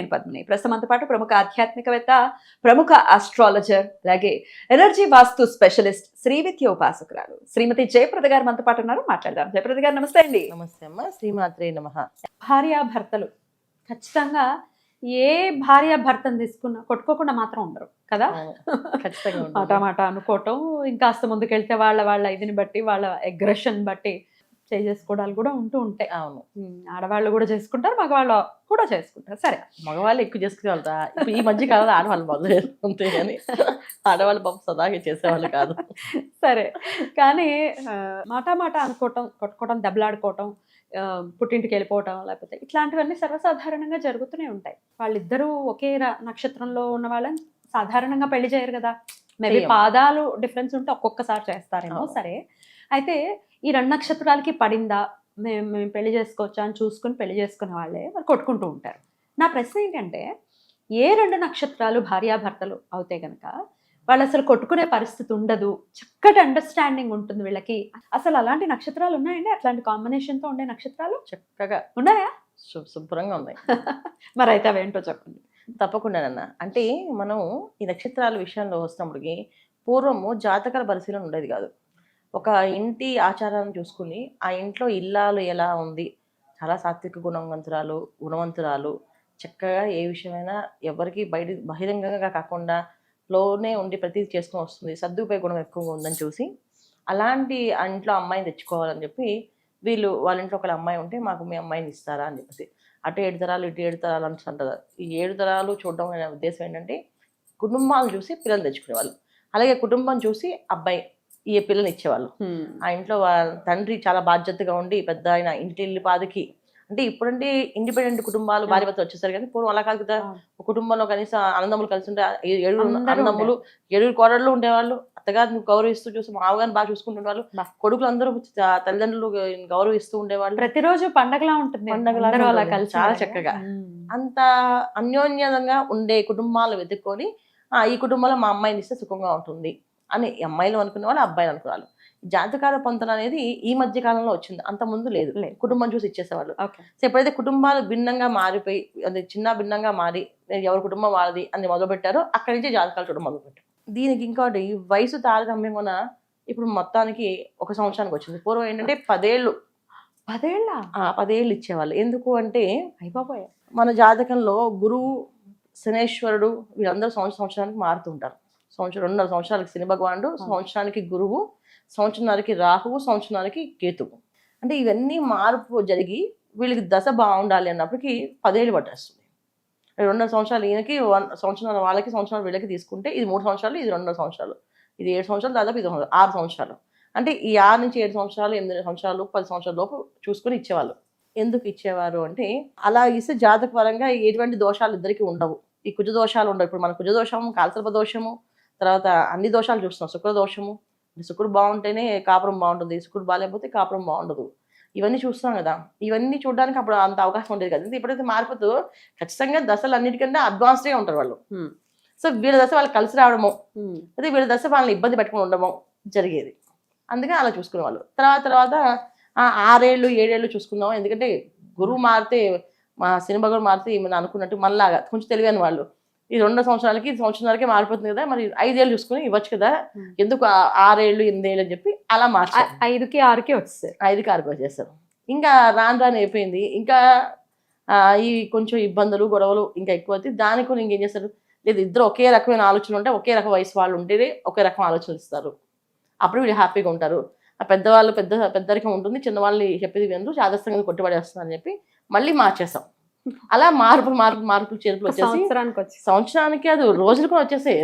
నేను పద్మిని. ప్రస్తుతం మనతో పాటు ప్రముఖ ఆధ్యాత్మికవేత్త, ప్రముఖ ఆస్ట్రాలజర్, అలాగే ఎనర్జీ వాస్తు స్పెషలిస్ట్, శ్రీవిద్య ఉపాసకురాలు శ్రీమతి జయప్రద గారు మనతో పాటు ఉన్నారు. మాట్లాడదాం. జయప్రద గారు నమస్తే అండి. నమస్తే అమ్మ. శ్రీమాత్రే నమః. భార్యాభర్తలు ఖచ్చితంగా ఏ భార్యాభర్తను తీసుకున్నా కొట్టుకోకుండా మాత్రం ఉండరు కదా. ఖచ్చితంగా మాట మాట అనుకోవటం, ఇంకాస్త ముందుకెళ్తే వాళ్ళ ఇదిని బట్టి, వాళ్ళ అగ్రెషన్ బట్టి చేసుకోవడాలు కూడా ఉంటూ ఉంటాయి. అవును, ఆడవాళ్ళు కూడా చేసుకుంటారు, మగవాళ్ళు కూడా చేసుకుంటారు. సరే, మగవాళ్ళు ఎక్కువ చేసుకునేవాళ్ళ. ఇప్పుడు ఈ మధ్య కాలంలో ఆడవాళ్ళు మొదలు చేసుకుంటే కానీ ఆడవాళ్ళు పాపం సదాగా చేసేవాళ్ళు కాదు. సరే, కానీ మాట మాట అనుకోవటం, కొట్టుకోవటం, దెబ్బలాడుకోవటం, పుట్టింటికి వెళ్ళిపోవటం, లేకపోతే ఇట్లాంటివన్నీ సర్వసాధారణంగా జరుగుతూనే ఉంటాయి. వాళ్ళిద్దరూ ఒకే నక్షత్రంలో ఉన్న వాళ్ళని సాధారణంగా పెళ్లి చేయరు కదా. మేబీ పాదాలు డిఫరెన్స్ ఉంటే ఒక్కొక్కసారి చేస్తారేమో. సరే, అయితే ఈ 2 నక్షత్రాలకి పడిందా, మేము పెళ్లి చేసుకోవచ్చా అని చూసుకుని పెళ్లి చేసుకునే వాళ్ళే మరి కొట్టుకుంటూ ఉంటారు. నా ప్రశ్న ఏంటంటే, ఏ 2 నక్షత్రాలు భార్యాభర్తలు అవుతే గనక వాళ్ళు అసలు కొట్టుకునే పరిస్థితి ఉండదు, చక్కటి అండర్స్టాండింగ్ ఉంటుంది వీళ్ళకి. అసలు అలాంటి నక్షత్రాలు ఉన్నాయండి? అట్లాంటి కాంబినేషన్తో ఉండే నక్షత్రాలు చక్కగా ఉన్నాయా? శుభ్రంగా ఉన్నాయి. మరి అయితే అవేంటో చెప్పండి. తప్పకుండానన్నా. అంటే మనం ఈ నక్షత్రాల విషయంలో వస్తున్నప్పటికి పూర్వము జాతకాల పరిశీలన ఉండేది కాదు. ఒక ఇంటి ఆచారాన్ని చూసుకుని ఆ ఇంట్లో ఇల్లాలు ఎలా ఉంది, చాలా సాత్విక గుణవంతురాలు, చక్కగా ఏ విషయమైనా ఎవరికి బహిరంగంగా కాకుండా లోనే ఉండి ప్రతి చేసుకొని వస్తుంది, సర్దుపై గుణం ఎక్కువగా ఉందని చూసి అలాంటి ఆ ఇంట్లో అమ్మాయిని తెచ్చుకోవాలని చెప్పి వాళ్ళ ఇంట్లో ఒక అమ్మాయి ఉంటే మాకు మీ అమ్మాయిని ఇస్తారా అని చెప్పేసి అటు 7 తరాలు ఇటు 7 తరాలు అంటారు. ఈ 7 తరాలు చూడడం అనే ఉద్దేశం ఏంటంటే కుటుంబాలు చూసి పిల్లలు తెచ్చుకునేవాళ్ళు, అలాగే కుటుంబం చూసి అబ్బాయి ఈ పిల్లల్ని ఇచ్చేవాళ్ళు. ఆ ఇంట్లో తండ్రి చాలా బాధ్యతగా ఉండి పెద్ద ఆయన ఇంటి పాదికి, అంటే ఇప్పుడంటే ఇండిపెండెంట్ కుటుంబాలు భార్య భర్త వచ్చేసారు, కానీ పూర్వం అలా కాదు కదా. ఒక కుటుంబంలో కనీసం అన్నదమ్ములు కలిసి ఉంటే 7 అన్నదమ్ములు 7 కోడళ్ళు ఉండేవాళ్ళు. అత్తగారిని గౌరవిస్తూ చూసి మామగారిని బాగా చూసుకుంటుండేవాళ్ళు. కొడుకులు అందరూ తల్లిదండ్రులు గౌరవిస్తూ ఉండేవాళ్ళు. ప్రతిరోజు పండగలా ఉంటుంది, పండగలా కలిసి చాలా చక్కగా అంత అన్యోన్యంగా ఉండే కుటుంబాలు వెతుక్కొని ఈ కుటుంబంలో మా అమ్మాయిని ఇస్తే సుఖంగా ఉంటుంది అని అమ్మాయిలు అనుకునే వాళ్ళు, అబ్బాయిలు అనుకునేవాళ్ళు. జాతకాల పొంతన అనేది ఈ మధ్య కాలంలో వచ్చింది, అంత ముందు లేదు. కుటుంబం చూసి ఇచ్చేసేవాళ్ళు. సో ఎప్పుడైతే కుటుంబాలు భిన్నంగా మారిపోయి, అది భిన్నంగా మారి ఎవరి కుటుంబం వాళ్ళది అని మొదలుపెట్టారో అక్కడి నుంచి జాతకాలు చూడడం మొదలుపెట్టారు. దీనికి ఇంకోటి వయసు తారతమ్యం కూడా ఇప్పుడు మొత్తానికి 1 సంవత్సరానికి వచ్చింది. పూర్వం ఏంటంటే 10 ఏళ్ళు ఇచ్చేవాళ్ళు. ఎందుకు అంటే అయిపోయా మన జాతకంలో గురువు, శనేశ్వరుడు వీళ్ళందరూ సంవత్సరానికి మారుతుంటారు. 2.5 సంవత్సరాలకి శని భగవానుడు, సంవత్సరానికి గురువు, సంవత్సరానికి రాహువు, సంవత్సరానికి కేతువు. అంటే ఇవన్నీ మార్పు జరిగి వీళ్ళకి దశ బాగుండాలి అన్నప్పటికీ 10 ఏళ్ళు పట్టేస్తుంది. 2.5 సంవత్సరాలు ఈయనకి, సంవత్సరాలు వాళ్ళకి, సంవత్సరాలు వీళ్ళకి తీసుకుంటే ఇది 3 సంవత్సరాలు, ఇది 2.5 సంవత్సరాలు, ఇది 7 సంవత్సరాలు, దాదాపు ఇది 6 సంవత్సరాలు. అంటే ఈ 6 నుంచి 7 సంవత్సరాలు, 8 సంవత్సరాలు, 10 సంవత్సరాల లోపు చూసుకొని ఇచ్చేవాళ్ళు. ఎందుకు ఇచ్చేవారు అంటే అలా ఇస్తే జాతక పరంగా ఎటువంటి దోషాలు ఇద్దరికి ఉండవు. ఈ కుజ దోషాలు ఉండవు. ఇప్పుడు మన కుజ దోషము, కాలసర్ప దోషము, తర్వాత అన్ని దోషాలు చూస్తున్నాం. శుక్ర దోషము, శుక్రుడు బాగుంటేనే కాపురం బాగుంటుంది, శుక్రుడు బాగాలేకపోతే కాపురం బాగుండదు. ఇవన్నీ చూస్తున్నాం కదా. ఇవన్నీ చూడడానికి అప్పుడు అంత అవకాశం ఉండేది కదా. ఎప్పుడైతే మారిపోతూ ఖచ్చితంగా దశలు అన్నిటికంటే అడ్వాన్స్డ్గా ఉంటారు వాళ్ళు. సో వీళ్ళ దశ వాళ్ళకి కలిసి రావడము, అదే వీళ్ళ దశ వాళ్ళని ఇబ్బంది పెట్టుకుని ఉండడము జరిగేది. అందుకని అలా చూసుకునే వాళ్ళు. తర్వాత 6 ఏళ్ళు 7 ఏళ్ళు చూసుకుందాం. ఎందుకంటే గురువు మారితే, మా శని భగవాన్ మారితే ఏమైనా అనుకున్నట్టు మనలాగా కొంచెం తెలివైన వాళ్ళు ఈ 2 సంవత్సరాలకి, సంవత్సరాలకే మారిపోతుంది కదా, మరి 5 ఏళ్ళు చూసుకుని ఇవ్వచ్చు కదా, ఎందుకు 6 ఏళ్ళు 8 ఏళ్ళు అని చెప్పి అలా మార్చారు. 5కి 6కి వచ్చేసారు. 5కి 6కి వచ్చేస్తారు. ఇంకా రాను అయిపోయింది. ఇంకా ఈ కొంచెం ఇబ్బందులు గొడవలు ఇంకా ఎక్కువ అవుతాయి. దానికి కూడా ఇంకేం చేస్తారు, లేదు ఇద్దరు ఒకే రకమైన ఆలోచనలు ఉంటే, ఒకే రకం వయసు వాళ్ళు ఉంటేనే ఒకే రకం ఆలోచనలు ఇస్తారు. అప్పుడు వీళ్ళు హ్యాపీగా ఉంటారు. ఆ పెద్దవాళ్ళు పెద్దరికం ఉంటుంది, చిన్నవాళ్ళు చెప్పేది వినరు, చాదస్తంగా కొట్టుబడేస్తున్నారు అని చెప్పి మళ్ళీ మార్చేస్తాం. అలా మార్పులు చేర్పులు వచ్చేసి సంవత్సరానికి అది రోజులకు వచ్చేసాయి.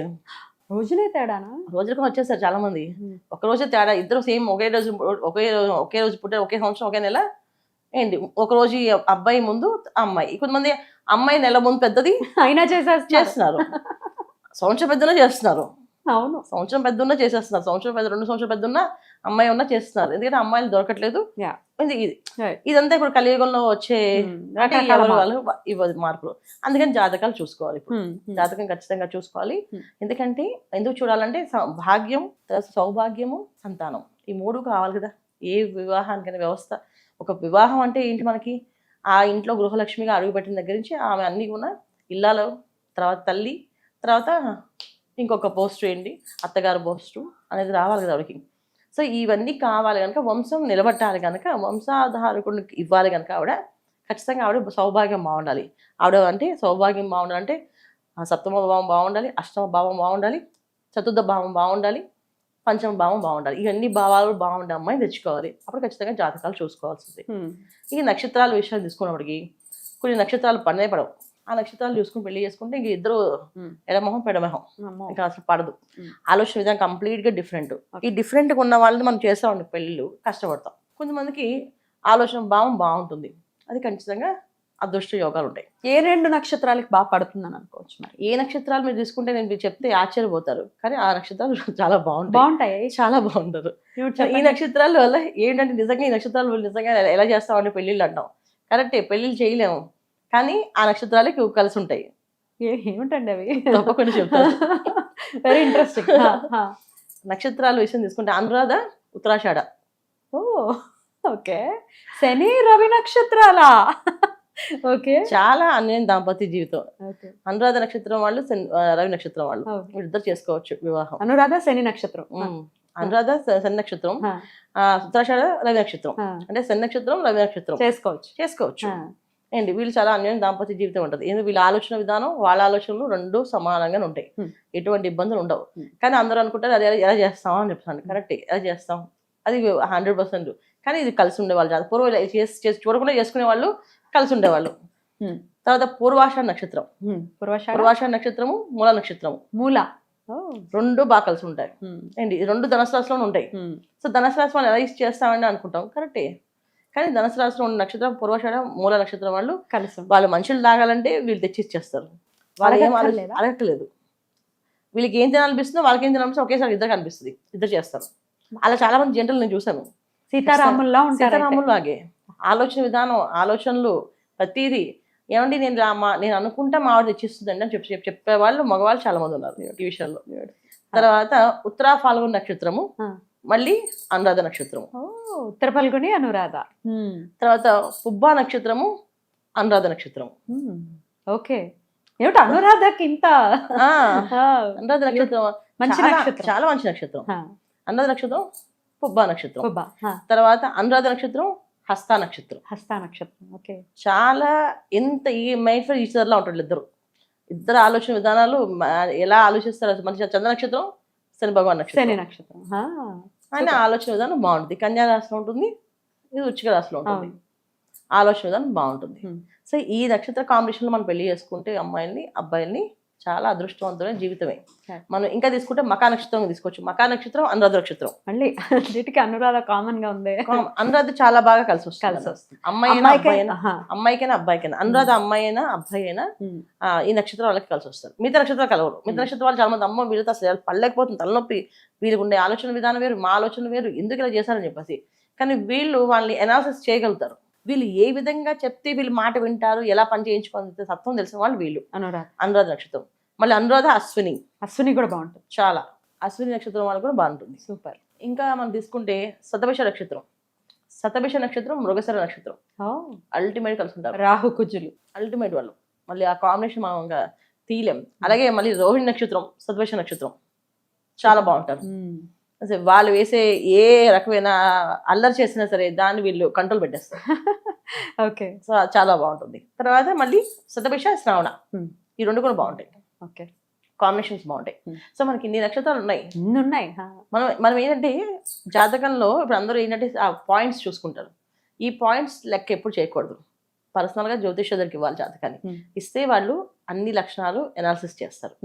రోజులకు వచ్చేసారు చాలా మంది. ఒక రోజే తేడా. ఇద్దరు సేమ్ ఒకే రోజు పుట్టారు, ఒకే సంవత్సరం, ఒకే నెల. ఏంటి ఒక రోజు అబ్బాయి ముందు అమ్మాయి, కొంతమంది అమ్మాయి నెల ముందు పెద్దది అయినా చేస్తున్నారు. సంవత్సరం పెద్దనే చేస్తున్నారు. అవును, సంవత్సరం పెద్ద ఉన్నా చేసేస్తున్నారు. సంవత్సరం పెద్ద 2 సంవత్సరం పెద్ద ఉన్నా అమ్మాయి ఉన్నా చేస్తున్నారు. ఎందుకంటే అమ్మాయిలు దొరకట్లేదు. ఇదంతా ఇప్పుడు కలియుగంలో వచ్చే మార్పులు. అందుకని జాతకాలు చూసుకోవాలి. ఇప్పుడు జాతకం ఖచ్చితంగా చూసుకోవాలి. ఎందుకంటే ఎందుకు చూడాలంటే భాగ్యం, సౌభాగ్యము, సంతానం, ఈ 3 కావాలి కదా ఏ వివాహానికైనా. వ్యవస్థ ఒక వివాహం అంటే ఏంటి, మనకి ఆ ఇంట్లో గృహలక్ష్మిగా అడుగుపెట్టిన దగ్గర నుంచి ఆమె అన్ని కూడా ఇల్లాలో, తర్వాత తల్లి, తర్వాత ఇంకొక పోస్టు ఏంటి అత్తగారు పోస్టు అనేది రావాలి కదా ఆవిడకి. సో ఇవన్నీ కావాలి కనుక, వంశం నిలబట్టాలి కనుక, వంశాధారకుడికి ఇవ్వాలి కనుక ఆవిడ ఖచ్చితంగా ఆవిడ సౌభాగ్యం బాగుండాలి. ఆవిడ అంటే సౌభాగ్యం బాగుండాలంటే సప్తమ భావం బాగుండాలి, అష్టమ భావం బాగుండాలి, చతుర్థ భావం బాగుండాలి, పంచమ భావం బాగుండాలి. ఇవన్నీ భావాలు బాగుండే అమ్మాయిని తెచ్చుకోవాలి. అప్పుడు ఖచ్చితంగా జాతకాలు చూసుకోవాల్సింది. ఈ నక్షత్రాల విషయాలు తీసుకున్నప్పటికి కొన్ని నక్షత్రాలు పడనే పడవు. ఆ నక్షత్రాలు చూసుకుని పెళ్లి చేసుకుంటే ఇంక ఇద్దరు ఎడమొహం పెడమొహం, ఇంకా అసలు పడదు. ఆలోచన విధానం కంప్లీట్గా డిఫరెంట్. ఈ డిఫరెంట్గా ఉన్న వాళ్ళని మనం చేస్తామండి పెళ్ళిళ్ళు, కష్టపడతాం. కొంతమందికి ఆలోచన భావం బాగుంటుంది, అది ఖచ్చితంగా అదృష్ట యోగాలు ఉంటాయి. ఏ 2 నక్షత్రాలకు బాగా పడుతుందని అనుకోవచ్చు మరి? ఏ నక్షత్రాలు మీరు తీసుకుంటే నేను మీరు చెప్తే ఆశ్చర్యపోతారు, కానీ ఆ నక్షత్రాలు చాలా బాగుంటాయి, చాలా బాగుంటారు. ఈ నక్షత్రాల వల్ల ఏంటంటే నిజంగా ఈ నక్షత్రాలు నిజంగా ఎలా చేస్తామంటే పెళ్ళిళ్ళు అంటాం, కరెక్టే, పెళ్ళిళ్ళు చేయలేము, కానీ ఆ నక్షత్రాలకి కలిసి ఉంటాయి. ఏమిటండి అవి? తప్పకుండా చెప్తాను. Very interesting. నక్షత్రాల విషయం తీసుకుంటే అనురాధ, ఉత్తరాషాఢ. ఓ ఓకే. శని రవి నక్షత్రాలా? ఓకే. చాలా అన్యోన్య దాంపత్య జీవితం. అనురాధ నక్షత్రం వాళ్ళు, రవి నక్షత్రం వాళ్ళు ఇద్దరు చేసుకోవచ్చు వివాహం. అనురాధ శని నక్షత్రం, అనురాధ శని నక్షత్రం, ఉత్తరాషాఢ రవి నక్షత్రం. అంటే శని నక్షత్రం రవి నక్షత్రం చేసుకోవచ్చు అండి. వీళ్ళు చాలా అన్యోన్య దాంపత్య జీవితం ఉంటుంది. ఎందుకంటే వీళ్ళ ఆలోచన విధానం, వాళ్ళ ఆలోచనలు రెండు సమానంగానే ఉంటాయి, ఎటువంటి ఇబ్బందులు ఉండవు. కానీ అందరూ అనుకుంటారు అది ఎలా చేస్తాం అని చెప్తాను. కరెక్టే, ఎలా చేస్తాం, అది 100%. కానీ ఇది కలిసి ఉండేవాళ్ళు చాలా పూర్వం చూడకుండా చేసుకునే వాళ్ళు, కలిసి ఉండేవాళ్ళు. తర్వాత పూర్వాషాఢ నక్షత్రం, పూర్వాషాఢ నక్షత్రము, మూల నక్షత్రము, రెండు బాగా కలిసి ఉంటాయి అండి. రెండు ధనుసు రాశిలోనే ఉంటాయి. సో ధనుసు రాశి వాళ్ళు ఎలా చేస్తామని అనుకుంటాం, కరెక్టే. కానీ ధనుసు రాశిలో ఉన్న నక్షత్రం పూర్వాషాఢ, మూల నక్షత్రం వాళ్ళు కలిసి వాళ్ళు మనుషులు తాగాలంటే వీళ్ళు తెచ్చి ఇచ్చేస్తారు. వాళ్ళు ఏం అడగట్లేదు, వీళ్ళకి ఏం తినాలనిపిస్తుందో వాళ్ళకి ఏం తినాలనిపిస్తుందో ఒకేసారి ఇద్దరు కనిపిస్తుంది, ఇద్దరు చేస్తారు. అలా చాలా మంది జంటలు నేను చూసాను. సీతారాముల్లాగే ఆలోచన విధానం, ఆలోచనలు, ప్రతిదీ. ఏమండి నేను అనుకుంటా మా ఆవిడ తెచ్చిస్తుందండి అని చెప్పేవాళ్ళు మగవాళ్ళు చాలా మంది ఉన్నారు ఈ విషయంలో. తర్వాత ఉత్తరా ఫాల్గుణ నక్షత్రము, మళ్ళీ అనురాధ నక్షత్రము, ఉత్తర ఫల్గుని అనురాధ. తర్వాత పుబ్బా నక్షత్రము, అనురాధ నక్షత్రము. ఓకే. ఏమిటి అనురాధకి ఇంత? అనురాధ నక్షత్రం మంచి నక్షత్రం, చాలా మంచి నక్షత్రం. అనురాధ నక్షత్రం, పుబ్బా నక్షత్రం. తర్వాత అనురాధ నక్షత్రం, హస్త నక్షత్రం. ఓకే. చాలా ఎంత ఈ మైండ్ ఫర్ ఈచ్ అదర్లా ఉంటాడు ఇద్దరు ఆలోచన విధానాలు ఎలా ఆలోచిస్తారు. మంచి చంద్ర నక్షత్రం, శని భగవాన్ నక్షత్రం. ఆయన ఆలోచన విధానం బాగుంటుంది. కన్యా రాశిలో ఉంటుంది, ఇది వృశ్చిక రాశిలో ఉంటుంది. ఆలోచన విధానం బాగుంటుంది. సో ఈ నక్షత్ర కాంబినేషన్లో మనం పెళ్లి చేసుకుంటే అమ్మాయిల్ని అబ్బాయిల్ని చాలా అదృష్టవంతమైన జీవితమే. మనం ఇంకా తీసుకుంటే మకా నక్షత్రం తీసుకోవచ్చు. మకా నక్షత్రం, అనురాధ నక్షత్రం. మళ్ళీ అన్నిటికీ అనురాధ కామన్ గా ఉంది. అనురాధ చాలా బాగా కలిసి వస్తుంది. అమ్మాయికైనా అబ్బాయికైనా. అనురాధ అమ్మాయి అయినా అబ్బాయి అయినా ఈ నక్షత్రం వాళ్ళకి కలిసి వస్తారు. మిగతా నక్షత్రాలు కలవరు. మిగతా నక్షత్రం వాళ్ళు చాలా మంది అమ్మ వీళ్ళతో అసలు పడలేకపోతుంది, తలనొప్పి, వీళ్ళకి ఉండే ఆలోచన విధానం వేరు, మా ఆలోచన వేరు, ఎందుకు ఇలా చేశారని చెప్పేసి. కానీ వీళ్ళు వాళ్ళని అనాలిసిస్ చేయగలుగుతారు. వీళ్ళు ఏ విధంగా చెప్తే వీళ్ళు మాట వింటారు, ఎలా పని చేయించుకోవాలి తత్వం తెలిసిన వాళ్ళు వీళ్ళు. అనురాధ నక్షత్రం. మళ్ళీ అనురాధ అశ్విని కూడా బాగుంటుంది చాలా. అశ్విని నక్షత్రం వాళ్ళు కూడా బాగుంటుంది. సూపర్. ఇంకా మనం తీసుకుంటే శతభిష నక్షత్రం, మృగశిర నక్షత్రం. అల్టిమేట్ కలిసి ఉంటారు. రాహు కుజులు అల్టిమేట్ వాళ్ళు. మళ్ళీ ఆ కాంబినేషన్ మనం ఇంకా తీయలేం. అలాగే మళ్ళీ రోహిణి నక్షత్రం, శతభిష నక్షత్రం చాలా బాగుంటారు. అసలు వాళ్ళు వేసే ఏ రకమైన అల్లరి చేసినా సరే దాన్ని వీళ్ళు కంట్రోల్ పెట్టేస్తారు. ఓకే. సో చాలా బాగుంటుంది. తర్వాత మళ్ళీ శతభిష, శ్రావణ, ఈ రెండు కూడా బాగుంటాయి. ఓకే. కాంబినేషన్స్ బాగుంటాయి. సో మనకి ఇన్ని నక్షత్రాలు ఉన్నాయి. మనం ఏంటంటే జాతకంలో ఇప్పుడు అందరూ ఏంటంటే ఆ పాయింట్స్ చూసుకుంటారు. ఈ పాయింట్స్ లెక్క ఎప్పుడు చేయకూడదు. పర్సనల్గా జ్యోతిష దగ్గరికి ఇవ్వాలి జాతకాన్ని. ఇస్తే వాళ్ళు అన్ని లక్షణాలు ఎనాలిసిస్ చేస్తారు.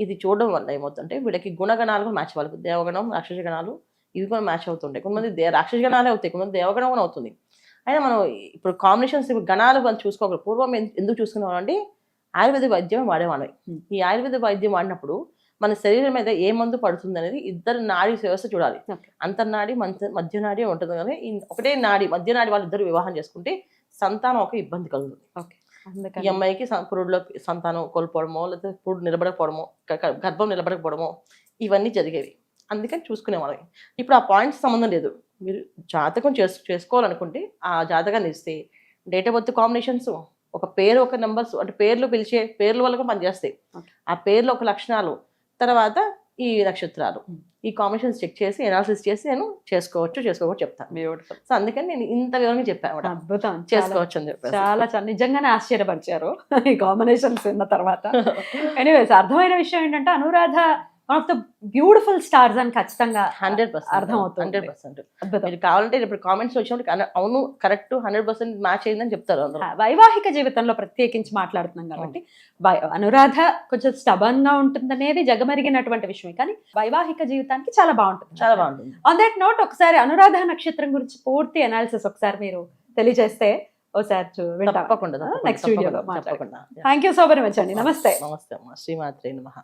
ఇది చూడడం వల్ల ఏమవుతుందంటే వీళ్ళకి గుణగణాలు కూడా మ్యాచ్ అవ్వాలి. దేవగణం, రాక్షస గణాలు ఇవి కూడా మ్యాచ్ అవుతుంటాయి. కొంతమంది రాక్షస గణాలే అవుతాయి, కొంతమంది దేవగణం కూడా అవుతుంది. అయినా మనం ఇప్పుడు కాంబినేషన్స్ గణాలు మనం చూసుకోకూడదు. పూర్వం ఎందుకు చూసుకునేవాళ్ళం అంటే ఆయుర్వేద వైద్యం వాడేవాళ్ళం. ఈ ఆయుర్వేద వైద్యం వాడినప్పుడు మన శరీరం మీద ఏ మందు పడుతుంది అనేది ఇద్దరు నాడీ వ్యవస్థ చూడాలి. అంతర్నాడి, మధ్య నాడి ఉంటుంది. కానీ ఒకటే నాడి, మధ్య నాడి వాళ్ళు ఇద్దరు వివాహం చేసుకుంటే సంతానం ఒక ఇబ్బంది కలుగుతుంది. ఈ అమ్మాయికి పురుడులో సంతానం కోల్పోవడమో, లేకపోతే పురుడు నిలబడకపోవడమో, గర్భం నిలబడకపోవడమో ఇవన్నీ జరిగేవి. అందుకని చూసుకునేవాళ్ళం. ఇప్పుడు ఆ పాయింట్స్ సంబంధం లేదు. మీరు జాతకం చేసుకోవాలనుకుంటే ఆ జాతకాన్ని ఇస్తే డేట్ ఆఫ్ బర్త్ కాంబినేషన్స్, ఒక పేరు ఒక నెంబర్స్ అంటే పేర్లు పిలిచే పేర్ల వల్ల కూడా పనిచేస్తాయి. Okay. ఆ పేర్లు ఒక లక్షణాలు, తర్వాత ఈ నక్షత్రాలు, ఈ కాంబినేషన్స్ చెక్ చేసి ఎనాలిసిస్ చేసి నేను చేసుకోవచ్చు చెప్తాను. బ్యూటిఫుల్. సో అందుకని నేను ఇంత వివరంగా చెప్పాను అద్భుతం. చేసుకోవచ్చు అని చెప్పేసి. చాలా చాలా నిజంగానే ఆశ్చర్యపరిచారు ఈ కాంబినేషన్స్ విన్న తర్వాత. ఎనీవేస్ అర్థమైన విషయం ఏంటంటే Anuradha one of the beautiful stars అని ఖచ్చితంగా 100% అర్థమవుతుంది. 100%. అద్భుతం. మీరు కావాలంటే ఇప్పుడు కామెంట్స్ వచ్చినప్పుడు అవును కరెక్ట్ 100% మ్యాచ్ అయిందని చెప్తారు అందరూ. వైవాహిక జీవితంలో ప్రత్యేకించి మాట్లాడుతున్నాం కాబట్టి అనురాధ కొంచెం స్టబన్ గా ఉంటుందనేది జగమరిగినటువంటి విషయమే, కానీ వైవాహిక జీవితానికి చాలా బాగుంటుంది. చాలా బాగుంటుంది. ఆన్ దట్ నోట్ ఒకసారి అనురాధ నక్షత్రం గురించి పూర్తి అనాలిసిస్ ఒకసారి మీరు తెలియజేస్తే ఒకసారి తప్పకుండా నెక్స్ట్ వీడియోలో తప్పకుండా. Thank you so very much అండి. నమస్తే. నమస్తే అమ్మా. శ్రీమాత్రే నమః.